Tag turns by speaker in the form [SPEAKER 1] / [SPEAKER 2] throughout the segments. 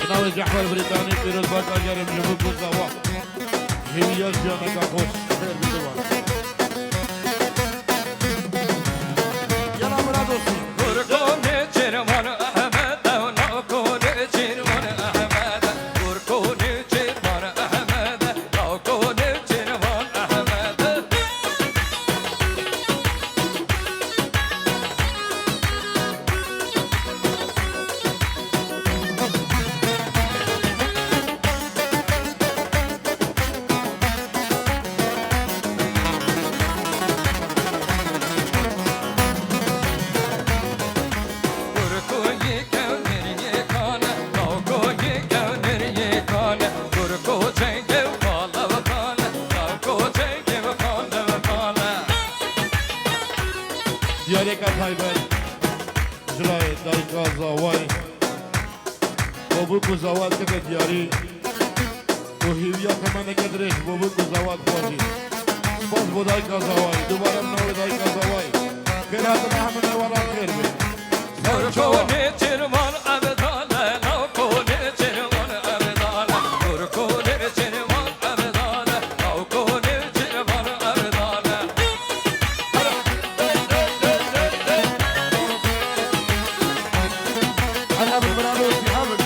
[SPEAKER 1] ناوی جعفر بریتانی پیروز باقا جرم جبوک و زوا هیلیاز جانکا خوش خیر بیدوان یلا مراد olsun
[SPEAKER 2] Kurkone çirman Ahmet Nakone çirman Ahmet Kurkone çirman Ahmet Nakone çirman Ahmet Kurkoyi kevneri kana Nakoni kevneri kana Kurko çenge kala kana Nako çenge kala
[SPEAKER 1] دیارێکە تایبەت ژڵای دایکا زاوای بۆ بووک و زاوات کەکە دیاری بۆ هیویا کەمانەکە درێژ بۆ بووک و زاوات خۆشی سپاس بۆ دایکا زاوای دووبارە منەوەی دایکا زاوای خێراتنە هەمن ئێوەڕان خێر بێت
[SPEAKER 2] Kurkone çirman Abdala Nakone çirman Abdala Kurkone çirman Abdala Nakone çirman Abdala
[SPEAKER 1] هەر هەبن برادۆستی هەبن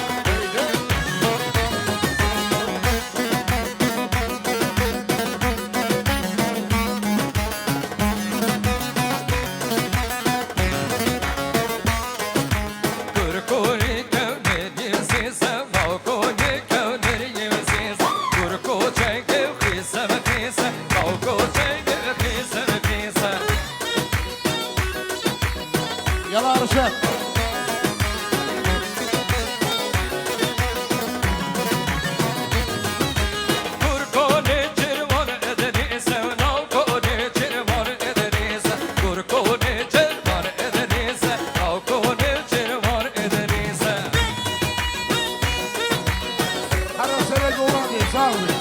[SPEAKER 2] Kurkone kevneri sisa Nakone kevneri sisa Kurko çenge kisa kisa Nako çenge kisa kisa
[SPEAKER 1] یالا ڕشەت
[SPEAKER 2] Kurkone çirman edinise Nakone çirman edinise Kurkone çirman edinise Nakone çirman edinise
[SPEAKER 1] هەرە سەرە گۆڕانی ساڵێ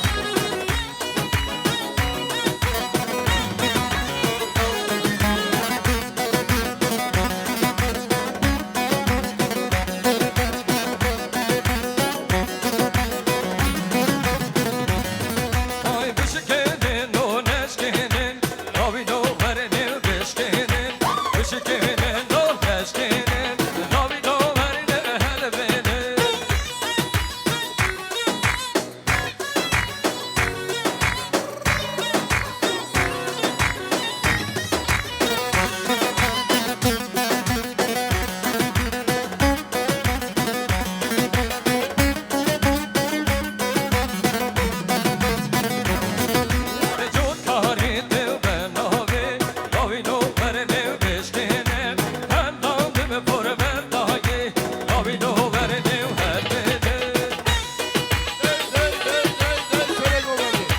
[SPEAKER 2] Ay bışkenin o neşkenin Navi no verenin beşkenin Bışkenin o neşkenin Navi no verenin helvenin Vücut karinde ben navi Navi no verenin beşkenin Ben navi por ben dahi Navi no verenin helvenin
[SPEAKER 1] سەرە گۆڕانی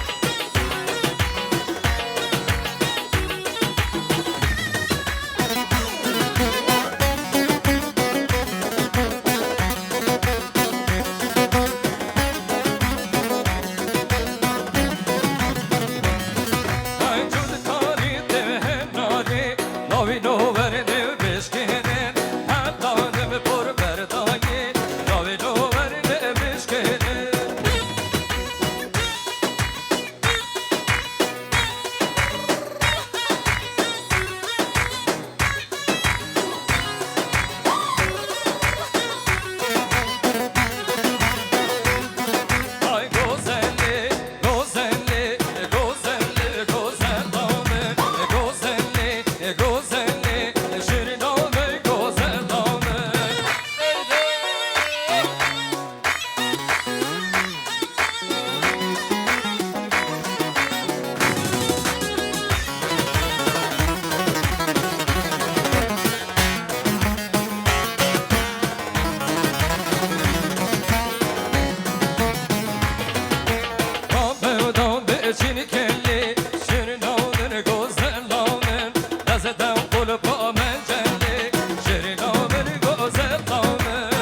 [SPEAKER 2] Ay vücut karinde ben navi Navi no verenin beşkenin Ben navi por ben dahi Navi no verenin beşkenin Ay gozelli, gozelli, gozelli, gozel dağını Gozelli, gozelli, şirin dağını, gozel dağını Dambe dambe çini kelli Şirin dağını, gozel dağını Gazeten bulup amencelli Şirin dağını, gozel dağını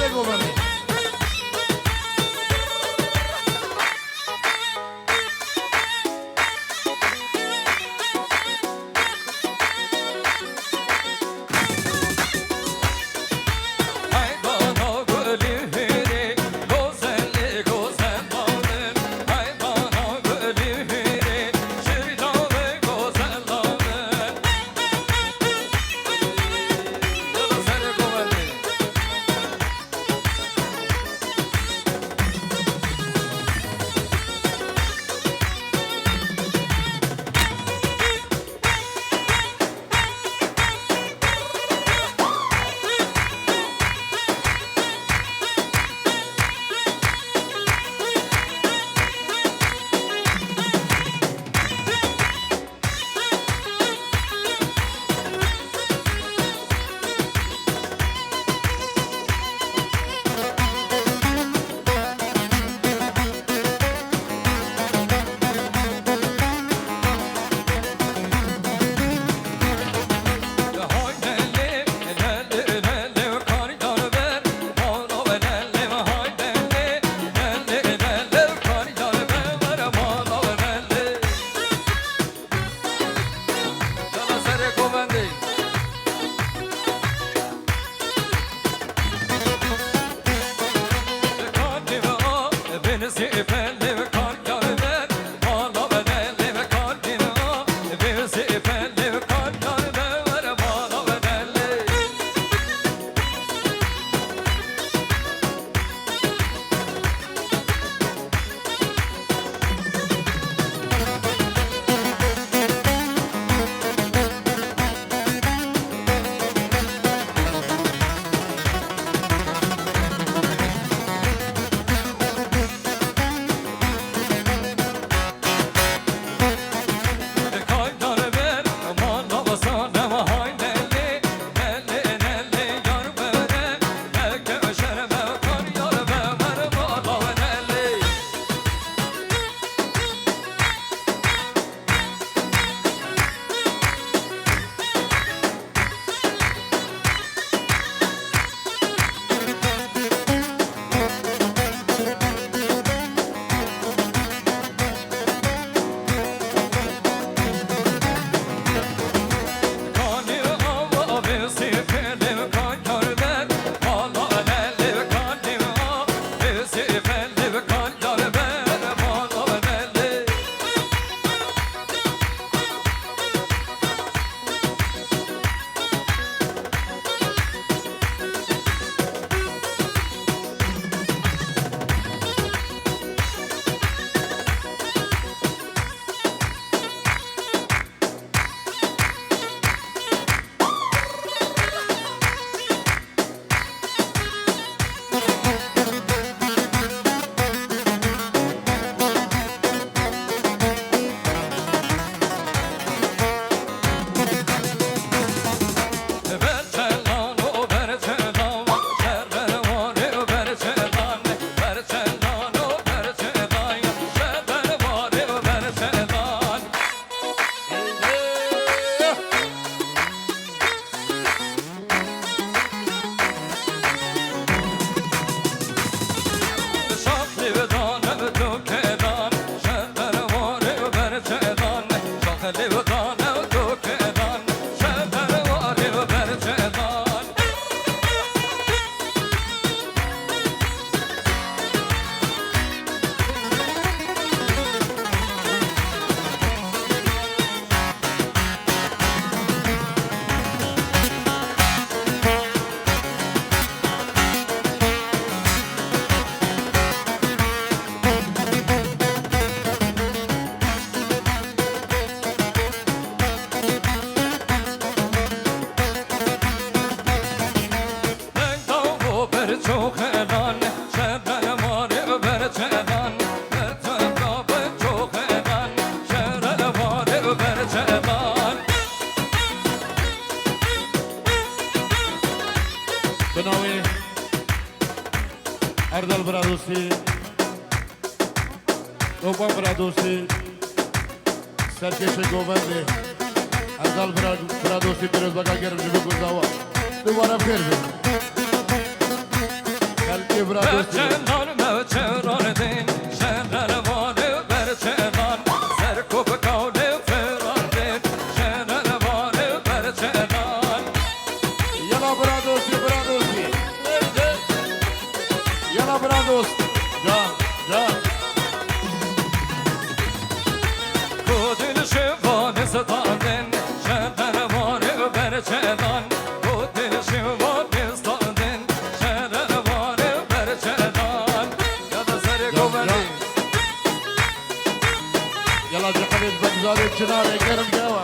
[SPEAKER 1] سر گوبندی بناوی اردل برادوسی توپا برادوسی سرکش گوبنده اردل برادوسی پیروز بگا گرم جبه گزاوا دوباره بخیر بید برا دوستی
[SPEAKER 2] Berçenan mevçeran din Şenervanı berçenan Serkup kavli feran din Şenervanı berçenan
[SPEAKER 1] Yala برا دوستی برا دوستی Yala برا دوست Can can
[SPEAKER 2] Kudün şivanı standin Şenervanı berçenan Kudün şivanı standin Şenervanı berçenan Ya da serkuveli
[SPEAKER 1] Yala cekabet bagzade çınare Kerem Java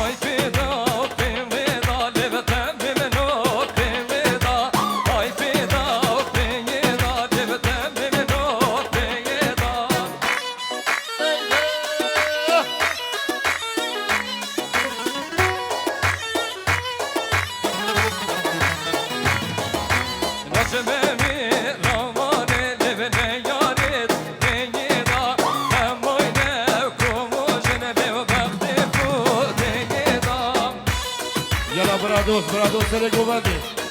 [SPEAKER 2] Ay fida fida levten mimnot fida Ay fida fida levten mimnot fida Nasmemi ramane levne yaret fida Hem oyne kumuşun lev bakti fu fida
[SPEAKER 1] Yala برا دوست سر گوبندی